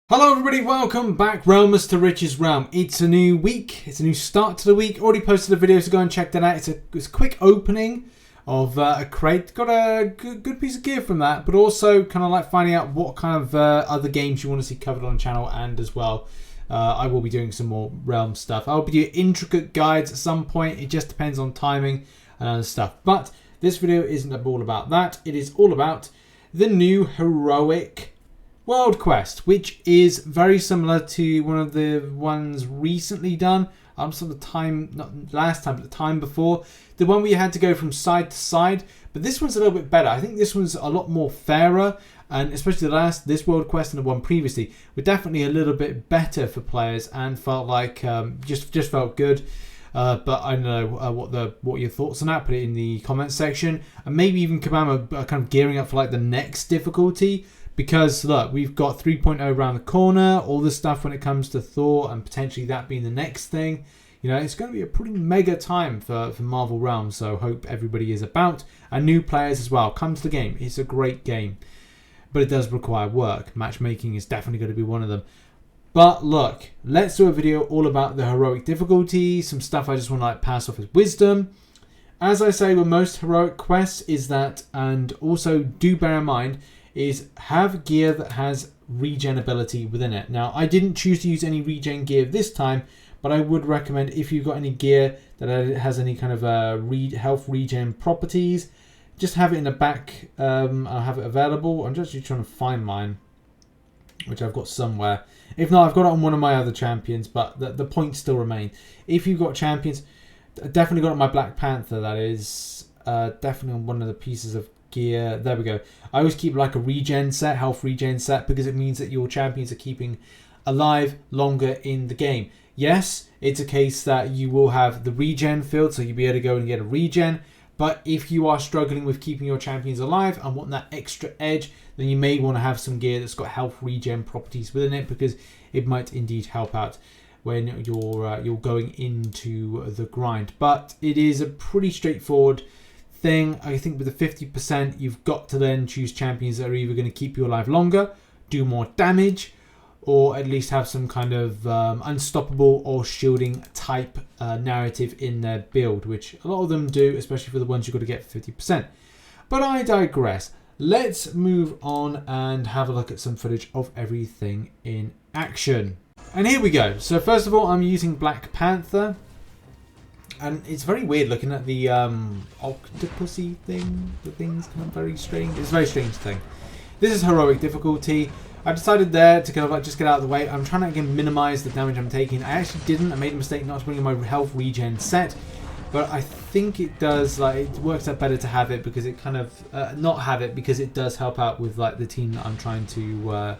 Hello everybody, welcome back Realmers to Rich's Realm. It's a new week, it's a new start to the week. Already posted a video, so go and check that out. It's a quick opening of a crate. Got a good piece of gear from that, but also kind of like finding out what kind of other games you want to see covered on the channel, and as well I will be doing some more Realm stuff. I'll be doing intricate guides at some point, it just depends on timing and other stuff. But this video isn't all about that, it is all about the new heroic World Quest, which is very similar to one of the ones recently done. Sort of time, not last time, but the time before. The one where you had to go from side to side. But this one's a little bit better. I think this one's a lot more fairer. And especially this World Quest and the one previously were definitely a little bit better for players and felt like, just felt good. But I don't know what your thoughts on that. Put it in the comments section. And maybe even Kabam are kind of gearing up for like the next difficulty. Because look, we've got 3.0 around the corner, all this stuff when it comes to Thor, and potentially that being the next thing. You know, it's going to be a pretty mega time for Marvel Realms, so hope everybody is about. And new players as well, come to the game. It's a great game, but it does require work. Matchmaking is definitely going to be one of them. But look, let's do a video all about the heroic difficulty, some stuff I just want to like pass off as wisdom. As I say with most heroic quests is that, and also do bear in mind, is have gear that has regen ability within it. Now, I didn't choose to use any regen gear this time, but I would recommend if you've got any gear that has any kind of health regen properties, just have it in the back. I'll have it available. I'm just trying to find mine, which I've got somewhere. If not, I've got it on one of my other champions, but the points still remain. If you've got champions, definitely got it on my Black Panther, that is. Definitely on one of the pieces of gear. There we go. I always keep like a regen set, health regen set, because it means that your champions are keeping alive longer in the game. Yes, it's a case that you will have the regen field, so you'll be able to go and get a regen. But if you are struggling with keeping your champions alive and want that extra edge, then you may want to have some gear that's got health regen properties within it, because it might indeed help out when you're going into the grind. But it is a pretty straightforward thing. I think with the 50%, you've got to then choose champions that are either going to keep you alive longer, do more damage, or at least have some kind of unstoppable or shielding type narrative in their build, which a lot of them do, especially for the ones you've got to get for 50%. But I digress. Let's move on and have a look at some footage of everything in action. And here we go. So first of all, I'm using Black Panther. And it's very weird looking at the octopusy thing. The thing's kind of very strange. It's a very strange thing. This is heroic difficulty. I decided there to kind of like just get out of the way. I'm trying to again minimize the damage I'm taking. I actually didn't. I made a mistake not to bring in my health regen set. But I think it does, like, it works out better to have it, because it kind of not have it, because it does help out with like the team that I'm trying to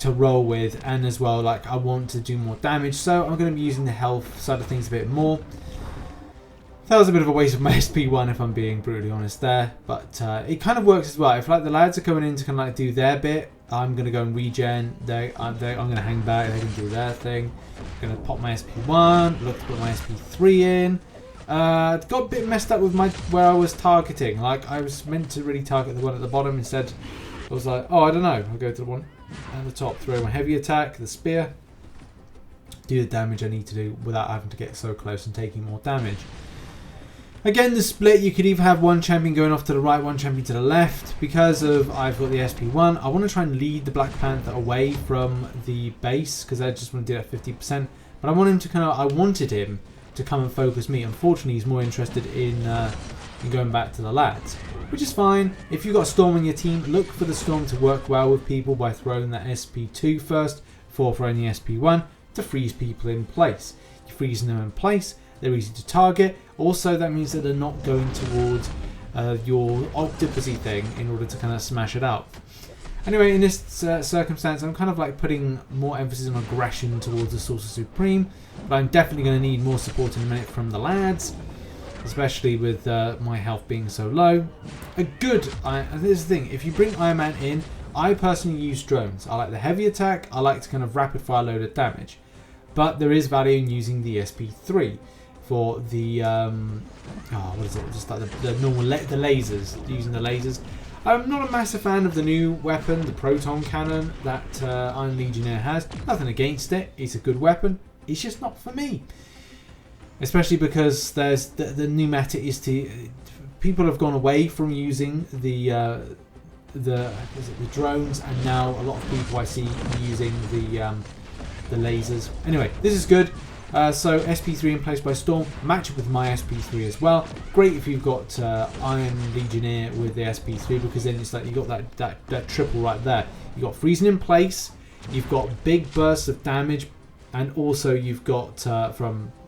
roll with, and as well, like, I want to do more damage, so I'm going to be using the health side of things a bit more. That was a bit of a waste of my SP1, if I'm being brutally honest there, but it kind of works as well. If like the lads are coming in to kind of like do their bit, I'm going to go and regen. I'm going to hang back. They can do their thing. I'm going to pop my SP1. Look to put my SP3 in. Got a bit messed up with where I was targeting. Like, I was meant to really target the one at the bottom. Instead, I was like, oh, I don't know. I'll go to the one at the top. Throw my heavy attack, the spear. Do the damage I need to do without having to get so close and taking more damage. Again, the split, you could either have one champion going off to the right, one champion to the left. Because of I've got the SP1, I want to try and lead the Black Panther away from the base, because I just want to do that 50%. But I want him to I wanted him to come and focus me. Unfortunately, he's more interested in going back to the lads, which is fine. If you've got a Storm on your team, look for the Storm to work well with people by throwing that SP2 first before throwing the SP1 to freeze people in place. You're freezing them in place, they're easy to target. Also, that means that they're not going towards your octopusy thing in order to kind of smash it out. Anyway, in this circumstance, I'm kind of like putting more emphasis on aggression towards the Sorcerer Supreme, but I'm definitely going to need more support in a minute from the lads, especially with my health being so low. This is the thing, if you bring Iron Man in, I personally use drones. I like the heavy attack, I like to kind of rapid fire load of damage, but there is value in using the SP3 for the what is it? Just like the normal the lasers. Using the lasers, I'm not a massive fan of the new weapon, the proton cannon that Iron Legionnaire has. Nothing against it. It's a good weapon. It's just not for me. Especially because there's the new meta is to people have gone away from using the drones, and now a lot of people I see using the lasers. Anyway, this is good. So SP3 in place by Storm, match it with my SP3 as well. Great if you've got Iron Legionnaire with the SP3, because then it's like you got that triple right there. You got freezing in place, you've got big bursts of damage, and also you've got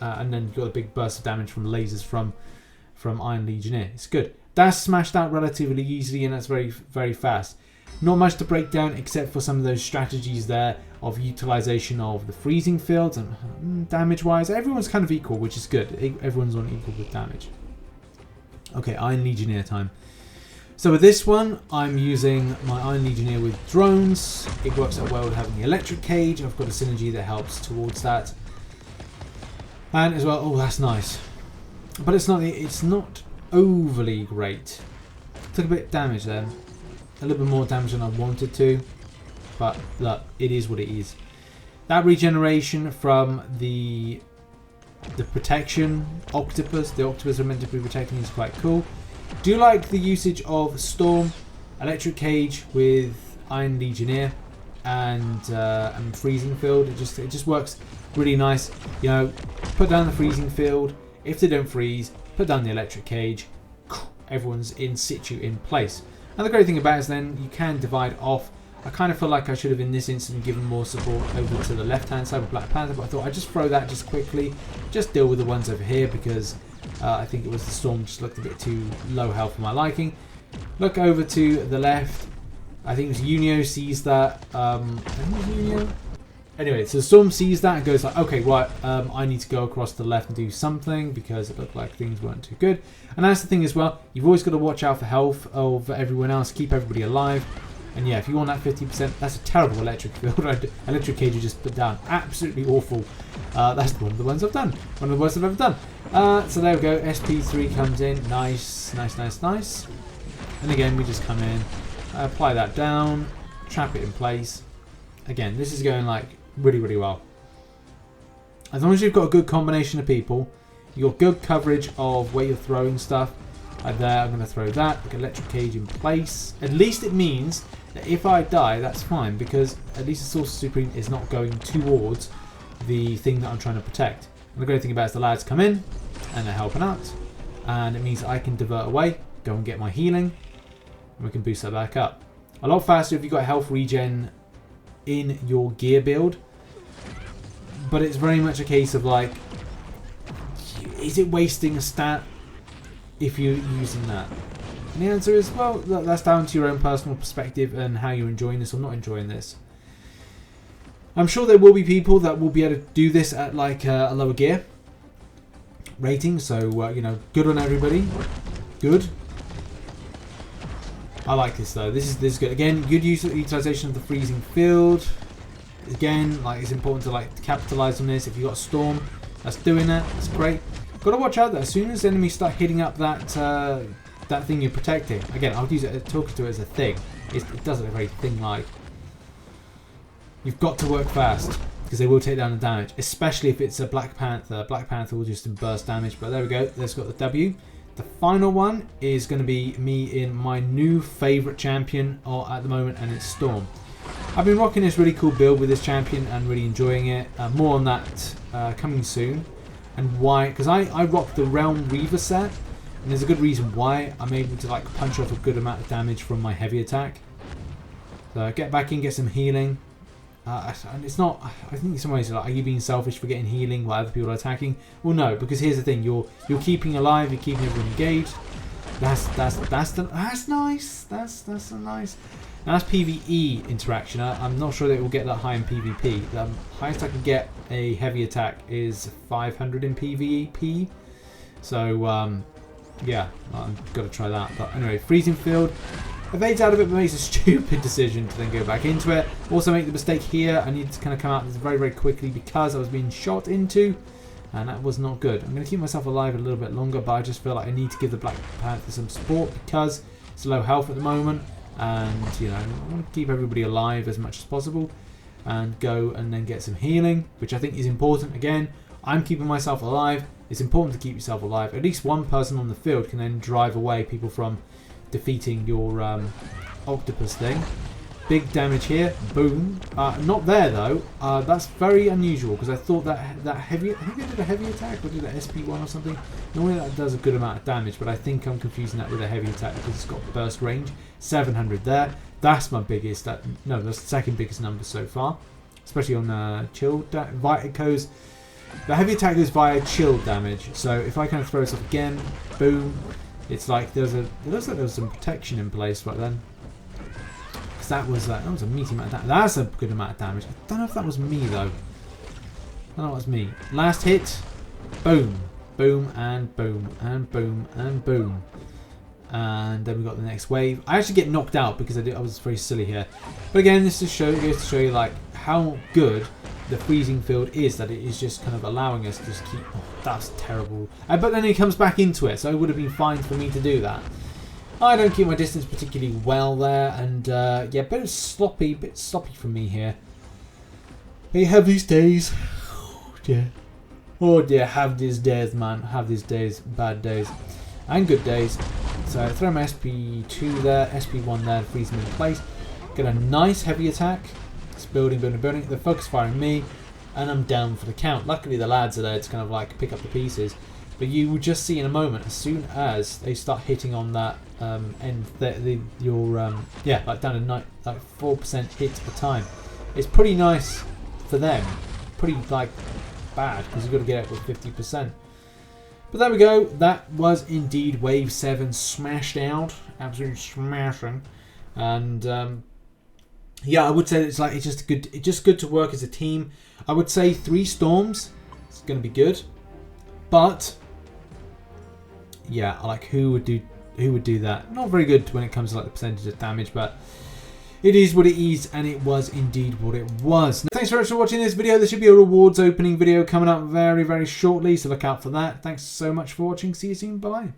and then you've got a big burst of damage from lasers from Iron Legionnaire. It's good. That's smashed out relatively easily, and that's very, very fast. Not much to break down except for some of those strategies there of utilization of the freezing fields, and damage-wise, everyone's kind of equal, which is good. Everyone's on equal with damage. Okay, Iron Legionnaire time. So with this one, I'm using my Iron Legionnaire with drones. It works out well with having the electric cage. I've got a synergy that helps towards that. And as well, oh, that's nice. But it's not overly great. Took a bit of damage there. A little bit more damage than I wanted to. But look, it is what it is. That regeneration from the protection octopus, the octopus are meant to be protecting, is quite cool. Do like the usage of Storm, Electric Cage with Iron Legionnaire, and Freezing Field. It just works really nice. You know, put down the Freezing Field. If they don't freeze, put down the Electric Cage. Everyone's in situ in place. And the great thing about it is then you can divide off. I kind of feel like I should have in this instance given more support over to the left hand side with Black Panther, but I thought I'd just throw that just quickly, just deal with the ones over here, because I think it was the Storm just looked a bit too low health for my liking. Look over to the left. I think it was Unio sees that. I think it was Unio. Anyway, so the Storm sees that and goes like, okay, right, I need to go across to the left and do something because it looked like things weren't too good. And that's the thing as well, you've always got to watch out for health of everyone else, keep everybody alive. And yeah, if you want that 50%, that's a terrible electric field. Electric cage you just put down. Absolutely awful. That's one of the ones I've done. One of the worst I've ever done. So there we go. SP3 comes in. Nice, nice, nice, nice. And again, we just come in, apply that down, trap it in place. Again, this is going like really, really well. As long as you've got a good combination of people, you've got good coverage of where you're throwing stuff. There, I'm going to throw that. Like electric cage in place. At least it means that if I die, that's fine, because at least the Sorcerer Supreme is not going towards the thing that I'm trying to protect. And the great thing about it is the lads come in and they're helping out, and it means that I can divert away, go and get my healing, and we can boost that back up. A lot faster if you've got health regen in your gear build, but it's very much a case of like, is it wasting a stat if you're using that? And the answer is, well, that's down to your own personal perspective and how you're enjoying this or not enjoying this. I'm sure there will be people that will be able to do this at like a lower gear rating, so you know, good on everybody. Good. I like this though. This is good. Again, good utilization of the freezing field. Again, like, it's important to like capitalize on this. If you got a Storm that's doing that, that's great. Got to watch out that as soon as enemies start hitting up that that thing you're protecting. Again, I'll use it, talking to it as a thing. It does look very thing-like. You've got to work fast because they will take down the damage, especially if it's a Black Panther. Black Panther will just burst damage. But there we go. Let's got the W. The final one is going to be me in my new favourite champion at the moment, and it's Storm. I've been rocking this really cool build with this champion and really enjoying it. More on that coming soon. And why? Because I rock the Realm Reaver set, and there's a good reason why. I'm able to like punch off a good amount of damage from my heavy attack. So get back in, get some healing. And it's not. I think in some ways, like, are you being selfish for getting healing while other people are attacking? Well, no, because here's the thing: you're keeping alive, you're keeping everyone engaged. That's nice. That's a nice. Now that's PvE interaction. I'm not sure that it will get that high in PvP. The highest I can get a heavy attack is 500 in PvP. So yeah, I've got to try that. But anyway, freezing field. Evades out of it, but makes a stupid decision to then go back into it. Also make the mistake here. I need to kind of come out of this very, very quickly because I was being shot into, and that was not good. I'm going to keep myself alive a little bit longer, but I just feel like I need to give the Black Panther some support because It's low health at the moment, and you know, I want to keep everybody alive as much as possible, and go and then get some healing, which I think is important. Again, I'm keeping myself alive. It's important to keep yourself alive. At least one person on the field can then drive away people from defeating your octopus thing. Big damage here. Boom. Not there though. That's very unusual because I thought that heavy. I think it did a heavy attack or did an SP1 or something. Normally that does a good amount of damage, but I think I'm confusing that with a heavy attack because it's got burst range. 700 there. That's my biggest. No, that's the second biggest number so far, especially on chill. It goes. The heavy attack goes via chill damage. So if I kind of throw this up again, boom. It's like it looks like there was some protection in place right then. Because that was a meaty amount of damage. That's a good amount of damage. I don't know if that was me though. I don't know if it was me. Last hit. Boom. Boom and boom and boom and boom. And then we got the next wave. I actually get knocked out because I was very silly here. But again, this just goes to show you like how good the freezing field is, that it is just kind of allowing us to just keep... Oh, that's terrible. But then he comes back into it, so it would have been fine for me to do that. I don't keep my distance particularly well there, and yeah, bit sloppy from me here. But you have these days. Oh dear, have these days, man. Have these days, bad days, and good days. So I throw my SP2 there, SP1 there, freeze him in place. Get a nice heavy attack. It's building. They're focus firing me, and I'm down for the count. Luckily, the lads are there to kind of like pick up the pieces. But you will just see in a moment, as soon as they start hitting on that end, yeah, like down to like 4% hits per time. It's pretty nice for them. Pretty like bad because you've got to get it with 50%. But there we go. That was indeed Wave 7 smashed out, absolutely smashing, and. Yeah, I would say it's just good to work as a team. I would say 3 storms. It's going to be good, but yeah, like who would do that? Not very good when it comes to like the percentage of damage, but it is what it is, and it was indeed what it was. Now, thanks very much for watching this video. There should be a rewards opening video coming up very, very shortly, so look out for that. Thanks so much for watching. See you soon. Bye.